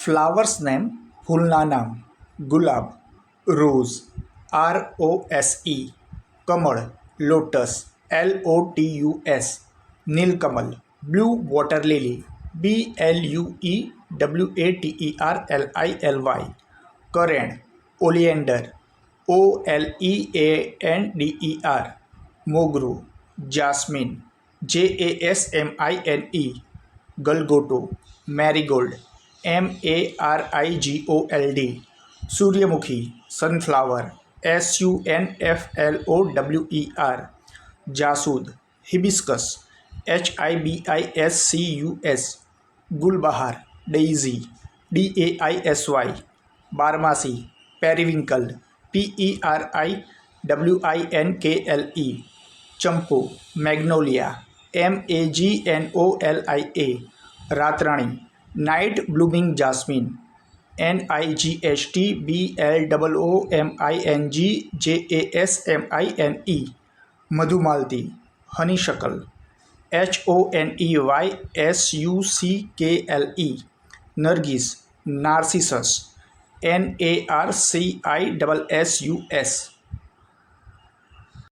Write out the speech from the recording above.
flowers name ફૂલના નામ: ગુલાબ, રોઝ ROSE, કમળ લોટસ LOTUS, નીલકમલ બ્લુ વોટર લિલી BLUEWATERLILY, કરેણ ઓલિએન્ડર OLEANDER, મોગરું જાસ્મિન JASMINE, ગલગોટો મેરીગોલ્ડ MARIGOLD, સૂર્યમુખી સનફ્લાવર SUNFLOWER, જાસૂદ હિબિસ્કસ HIBISCUS, ગુલબહાર ડેઇઝી DAISY, બારમાસી પેરીવિંકલ PERIWINKLE, ચંપો મેગ્નોલિયા MAGNOLIA, રાતરાણી નાઇટ બ્લૂમિંગ જાસ્મિન NIGHTBLOOMING મધુમાલતી હનીશકલ HONEYSUCKLE, નરગીસ નાર્સિસસ NARCISSUS,